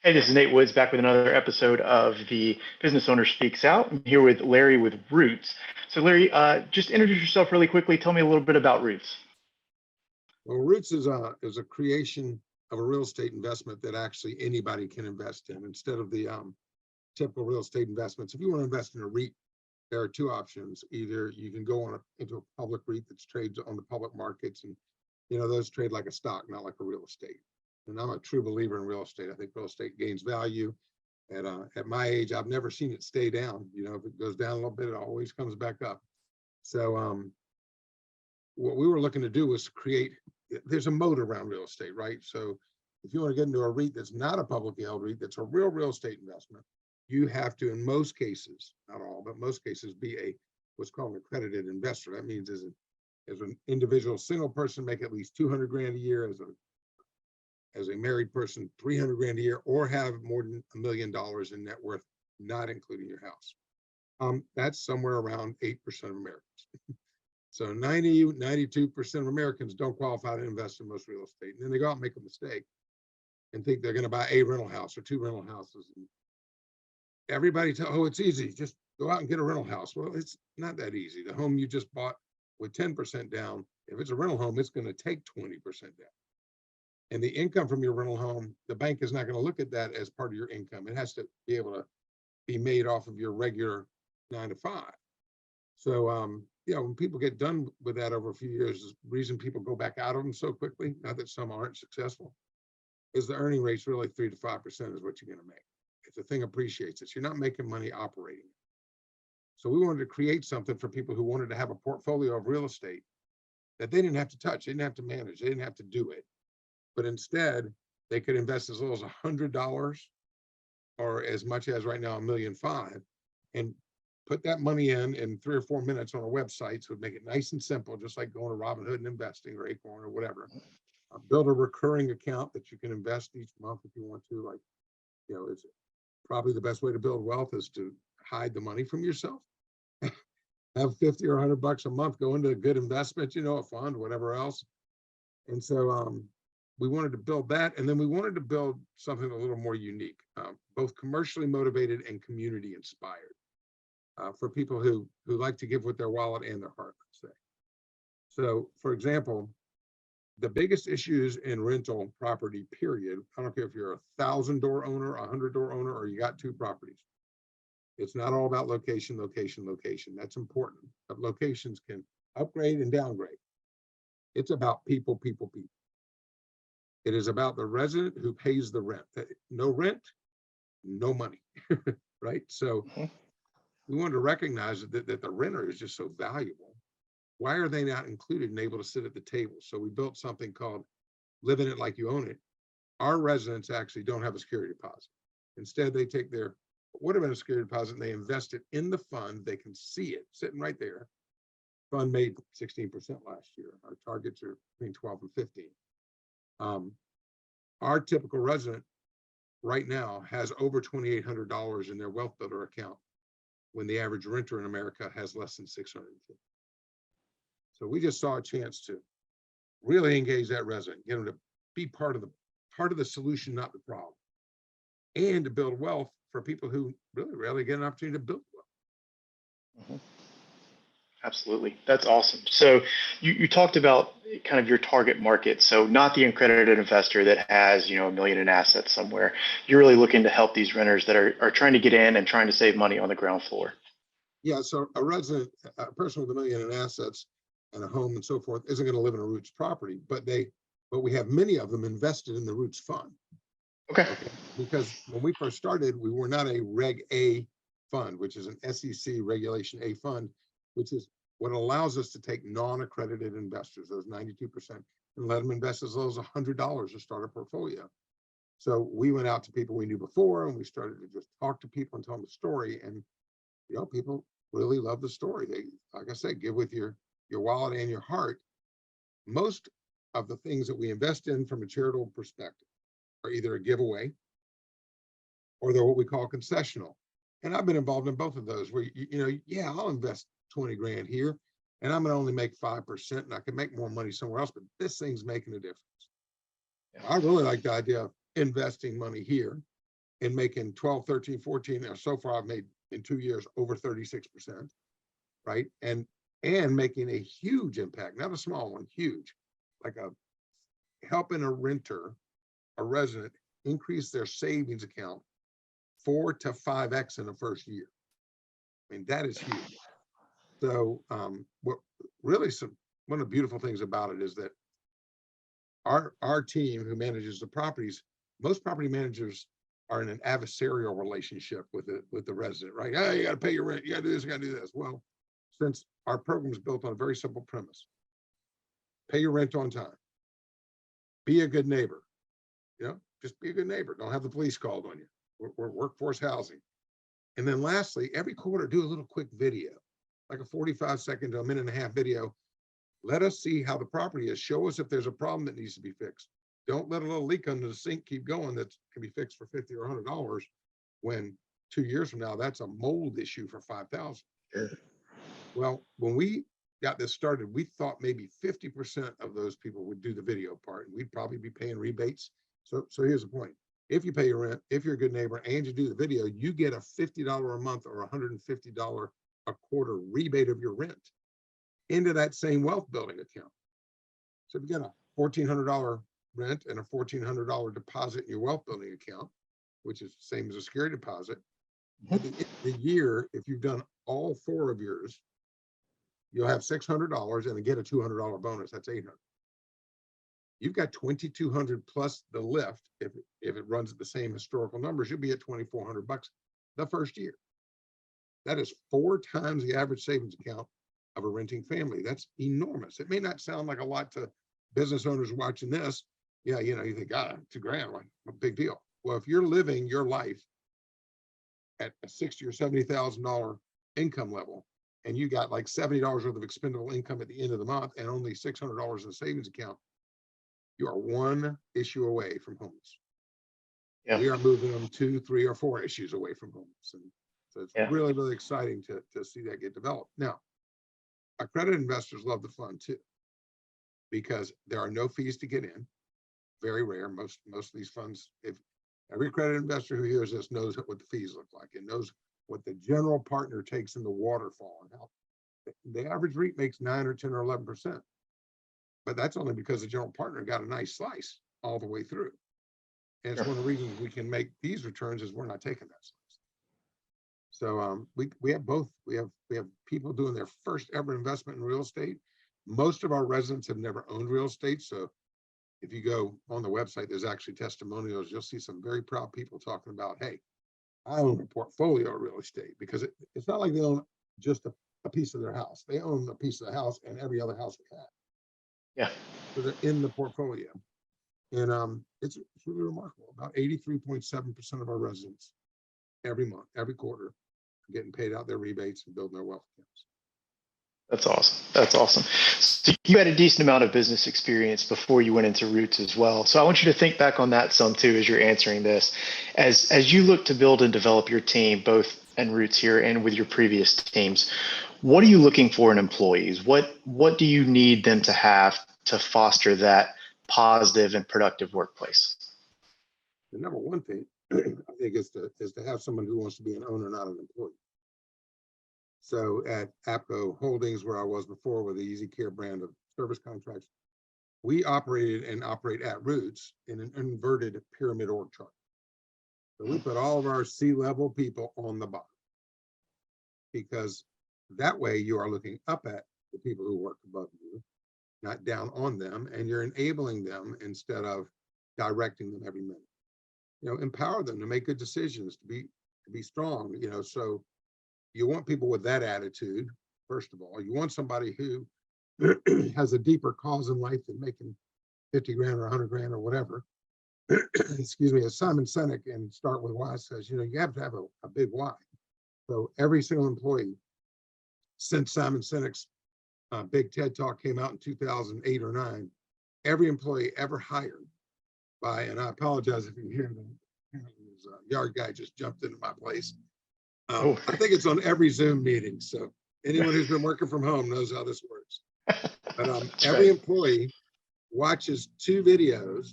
Hey, this is Nate Woods back with another episode of the Business Owner Speaks Out. I'm here with Larry with Roots. So, Larry, just introduce yourself really quickly. Tell me a little bit about Roots. Well, Roots is a creation of a real estate investment that actually anybody can invest in instead of the typical real estate investments. If you want to invest in a REIT, there are two options. Either you can go into a public REIT that's trades on the public markets, and those trade like a stock, not like a real estate. And I'm a true believer in real estate. I think real estate gains value. At my age, I've never seen it stay down. If it goes down a little bit, it always comes back up. So what we were looking to do was create, there's a moat around real estate, right? So if you want to get into a REIT that's not a publicly held REIT, that's a real estate investment, you have to, in most cases, not all, but most cases, be what's called an accredited investor. That means as an individual single person, make at least 200 grand a year, as a married person, 300 grand a year, or have more than $1 million in net worth, not including your house. That's somewhere around 8% of Americans. So 92% of Americans don't qualify to invest in most real estate. And then they go out and make a mistake and think they're going to buy a rental house or two rental houses. And everybody oh, it's easy. Just go out and get a rental house. Well, it's not that easy. The home you just bought with 10% down, if it's a rental home, it's going to take 20% down. And the income from your rental home, the bank is not going to look at that as part of your income. It has to be able to be made off of your regular 9 to 5. So, when people get done with that over a few years, the reason people go back out of them so quickly, not that some aren't successful, is the earning rate's really 3 to 5% is what you're going to make. If the thing appreciates it, you're not making money operating. So we wanted to create something for people who wanted to have a portfolio of real estate that they didn't have to touch, they didn't have to manage, they didn't have to do it. But instead, they could invest as little as $100 or as much as right now $1.5 million, and put that money in 3 or 4 minutes on a website. So it'd make it nice and simple, just like going to Robinhood and investing or Acorn or whatever. Build a recurring account that you can invest each month if you want to. Like, it's probably the best way to build wealth is to hide the money from yourself. Have 50 or $100 a month go into a good investment, a fund, whatever else. And so we wanted to build that, and then we wanted to build something a little more unique, both commercially motivated and community inspired, for people who like to give with their wallet and their heart, let's say. So, for example, the biggest issues in rental property, period, I don't care if you're a 1,000-door owner, a 100-door owner, or you got 2 properties. It's not all about location, location, location. That's important, but locations can upgrade and downgrade. It's about people, people, people. It is about the resident who pays the rent. No rent, no money, right? So we wanted to recognize that the renter is just so valuable. Why are they not included and able to sit at the table? So we built something called Live in It Like You Own It. Our residents actually don't have a security deposit. Instead, they take their, what would have been a security deposit, and they invest it in the fund. They can see it sitting right there. Fund made 16% last year. Our targets are between 12 and 15. Our typical resident right now has over $2,800 in their wealth builder account, when the average renter in America has less than $650. So we just saw a chance to really engage that resident, get them to be part of the solution, not the problem, and to build wealth for people who really rarely get an opportunity to build wealth. Mm-hmm. Absolutely. That's awesome. So you talked about kind of your target market. So not the accredited investor that has, $1 million in assets somewhere. You're really looking to help these renters that are trying to get in and trying to save money on the ground floor. Yeah. So a person with $1 million in assets and a home and so forth isn't going to live in a Roots property, but we have many of them invested in the Roots fund. Okay. Because when we first started, we were not a Reg A fund, which is an SEC Regulation A fund, which is what allows us to take non-accredited investors, those 92%, and let them invest as low as $100 to start a portfolio. So we went out to people we knew before, and we started to just talk to people and tell them the story. And people really love the story. They, like I said, give with your wallet and your heart. Most of the things that we invest in from a charitable perspective are either a giveaway or they're what we call concessional. And I've been involved in both of those where, I'll invest 20 grand here and I'm going to only make 5%, and I can make more money somewhere else, but this thing's making a difference. Yeah. I really like the idea of investing money here and making 12, 13, 14, or so far I've made in 2 years over 36%, right? And making a huge impact, not a small one, huge, like helping a renter, a resident, increase their savings account 4 to 5x in the first year. I mean, that is huge. So what really one of the beautiful things about it is that our team who manages the properties, most property managers are in an adversarial relationship with the resident, right? Oh, you got to pay your rent, you got to do this, you got to do this. Well, since our program is built on a very simple premise, pay your rent on time, be a good neighbor, just be a good neighbor. Don't have the police called on you. We're workforce housing. And then lastly, every quarter, do a little quick video, like a 45-second to a minute and a half video. Let us see how the property is. Show us if there's a problem that needs to be fixed. Don't let a little leak under the sink keep going that can be fixed for $50 or $100 when 2 years from now, that's a mold issue for $5,000. Sure. Well, when we got this started, we thought maybe 50% of those people would do the video part, and we'd probably be paying rebates. So here's the point. If you pay your rent, if you're a good neighbor and you do the video, you get a $50 a month or $150 a quarter rebate of your rent into that same wealth building account. So if you get a $1,400 rent and a $1,400 deposit in your wealth building account, which is the same as a security deposit, at the end of the year, if you've done all 4 of yours, you'll have $600 and get a $200 bonus. That's $800. You've got $2,200 plus the lift. If it runs at the same historical numbers, you'll be at $2,400 the first year. That is 4 times the average savings account of a renting family. That's enormous. It may not sound like a lot to business owners watching this. Yeah, you think, $2,000, like a big deal. Well, if you're living your life at a $60,000 or $70,000 income level, and you got like $70 worth of expendable income at the end of the month and only $600 in the savings account, you are 1 issue away from homeless. Yeah. We are moving them 2, 3, or 4 issues away from homeless. And so it's really, really exciting to see that get developed. Now, accredited investors love the fund too, because there are no fees to get in. Very rare. Most of these funds, if every accredited investor who hears this knows what the fees look like and knows what the general partner takes in the waterfall. And how the average REIT makes 9 or 10 or 11%. But that's only because the general partner got a nice slice all the way through. And it's one of the reasons we can make these returns is we're not taking that slice. So we have both. We have people doing their first ever investment in real estate. Most of our residents have never owned real estate. So if you go on the website, there's actually testimonials. You'll see some very proud people talking about, hey, I own a portfolio of real estate, because it's not like they own just a piece of their house. They own a piece of the house and every other house we have. Yeah. So they're in the portfolio. And it's really remarkable. About 83.7% of our residents every month, every quarter, are getting paid out their rebates and building their wealth accounts. That's awesome. That's awesome. So you had a decent amount of business experience before you went into Roots as well. So I want you to think back on that some too as you're answering this. As you look to build and develop your team, both in Roots here and with your previous teams, what are you looking for in employees? What do you need them to have to foster that positive and productive workplace? The number one thing I think is to have someone who wants to be an owner, not an employee. So at APCO Holdings, where I was before with the Easy Care brand of service contracts, we operated and operate at Roots in an inverted pyramid org chart. So we put all of our C-level people on the bottom, because that way you are looking up at the people who work above you, not down on them, and you're enabling them instead of directing them every minute. Empower them to make good decisions, to be strong. So you want people with that attitude. First of all, you want somebody who has a deeper cause in life than making 50 grand or 100 grand or whatever. Excuse me. As Simon Sinek in Start With Why says, you have to have a big why. So every single employee, since Simon Sinek's big TED Talk came out in 2008 or 9, every employee ever hired by, and I apologize if you hear the yard guy just jumped into my place. I think it's on every Zoom meeting. So anyone who's been working from home knows how this works. But every employee watches 2 videos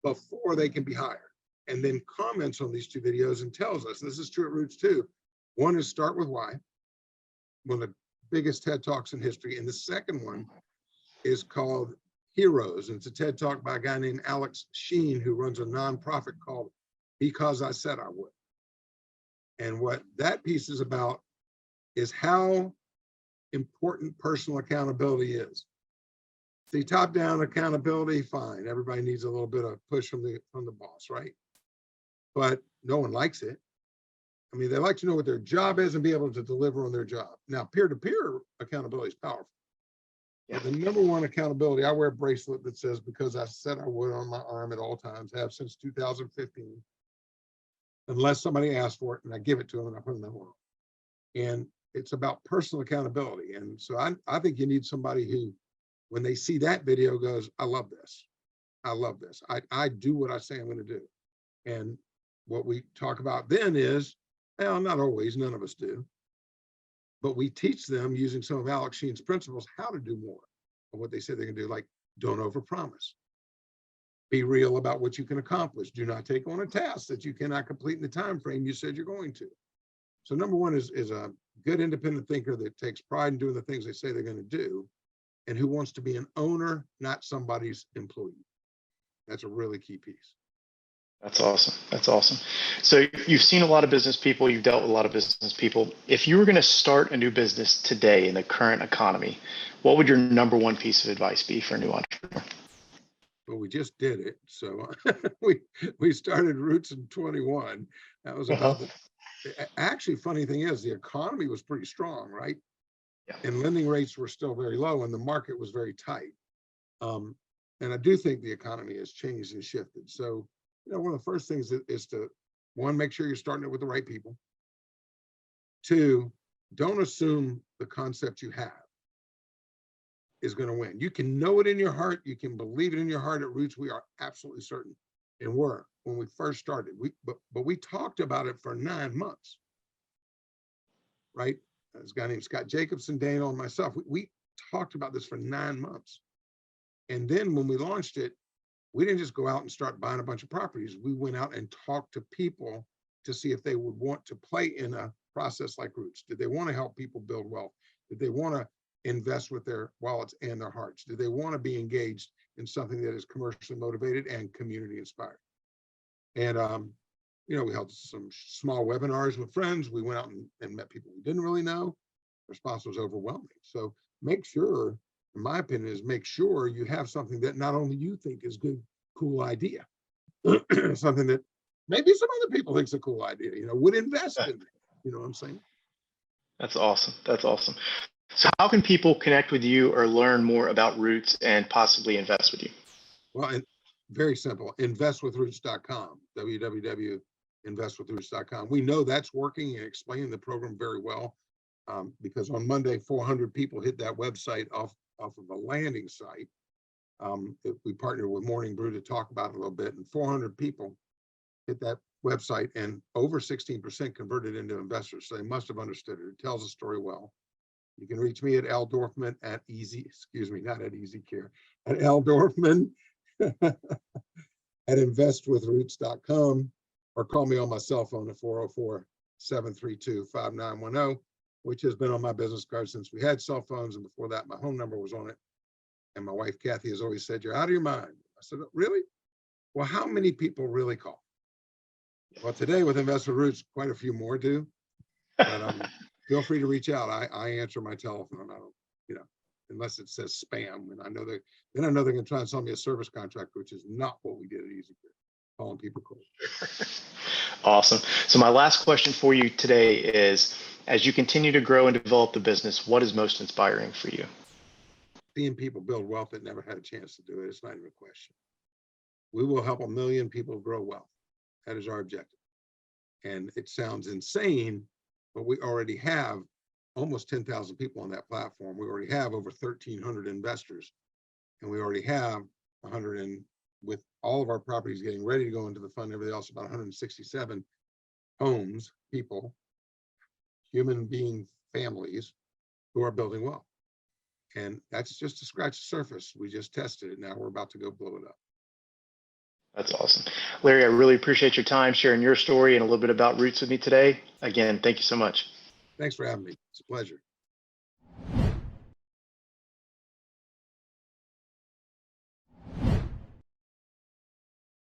before they can be hired. and then comments on these two videos and tells us, this is true at Roots too. One is Start With Why, one of the biggest TED Talks in history. And the second one is called Heroes. And it's a TED Talk by a guy named Alex Sheen, who runs a nonprofit called Because I Said I Would. And what that piece is about is how important personal accountability is. See, top-down accountability, fine. Everybody needs a little bit of push from the boss, right? But no one likes it. I mean, they like to know what their job is and be able to deliver on their job. Now, peer-to-peer accountability is powerful. Yeah. But the number one accountability, I wear a bracelet that says, because I said I would, on my arm at all times, have since 2015, unless somebody asks for it, and I give it to them and I put them in the world. And it's about personal accountability. And so I think you need somebody who, when they see that video, goes, I love this. I love this. I do what I say I'm going to do. And what we talk about then is, well, not always, none of us do, but we teach them using some of Alex Sheen's principles how to do more of what they say they can do, like don't overpromise. Be real about what you can accomplish. Do not take on a task that you cannot complete in the time frame you said you're going to. So number one is a good independent thinker that takes pride in doing the things they say they're going to do, and who wants to be an owner, not somebody's employee. That's a really key piece. That's awesome. That's awesome. So you've seen a lot of business people, you've dealt with a lot of business people. If you were going to start a new business today in the current economy, what would your number one piece of advice be for a new entrepreneur? Well, we just did it. So we started Roots in 21. That was about actually, funny thing is the economy was pretty strong, right? Yeah. And lending rates were still very low and the market was very tight. And I do think the economy has changed and shifted. So, one of the first things is to, one, make sure you're starting it with the right people. Two, don't assume the concept you have is going to win. You can know it in your heart. You can believe it in your heart. At Roots, we are absolutely certain. And were when we first started. But we talked about it for 9 months, right? This guy named Scott Jacobson, Daniel, and myself. We talked about this for 9 months. And then when we launched it, we didn't just go out and start buying a bunch of properties. We went out and talked to people to see if they would want to play in a process like Roots. Did they want to help people build wealth? Did they want to invest with their wallets and their hearts? Did they want to be engaged in something that is commercially motivated and community inspired? And, we held some small webinars with friends. We went out and met people we didn't really know. The response was overwhelming. So make sure, in my opinion, is make sure you have something that not only you think is good, cool idea, something that maybe some other people think is a cool idea, would invest in it. You know what I'm saying? That's awesome. That's awesome. So how can people connect with you or learn more about Roots and possibly invest with you? Well, and very simple, investwithroots.com, www.investwithroots.com. We know that's working and explaining the program very well, because on Monday, 400 people hit that website off of a landing site. We partnered with Morning Brew to talk about it a little bit, and 400 people hit that website, and over 16% converted into investors. So they must have understood it. It tells the story well. You can reach me at L Dorfman at not at Easy Care, at L Dorfman at investwithroots.com, or call me on my cell phone at 404-732-5910, which has been on my business card since we had cell phones. And before that, my home number was on it. And my wife, Kathy, has always said, you're out of your mind. I said, really? Well, how many people really call? Well, today with Invest with Roots, quite a few more do. But feel free to reach out. I answer my telephone. I don't, unless it says spam. And I know they're going to try and sell me a service contract, which is not what we did at Easy Care, calling people cold. Awesome. So my last question for you today is, as you continue to grow and develop the business, what is most inspiring for you? Seeing people build wealth that never had a chance to do it. It's not even a question. We will help 1 million people grow wealth. That is our objective. And it sounds insane, but we already have almost 10,000 people on that platform. We already have over 1,300 investors, and we already have 100, and with all of our properties getting ready to go into the fund, everything else, about 167 homes, people, human being families who are building wealth. And that's just to scratch the surface. We just tested it. Now we're about to go blow it up. That's awesome. Larry, I really appreciate your time sharing your story and a little bit about Roots with me today. Again, thank you so much. Thanks for having me. It's a pleasure.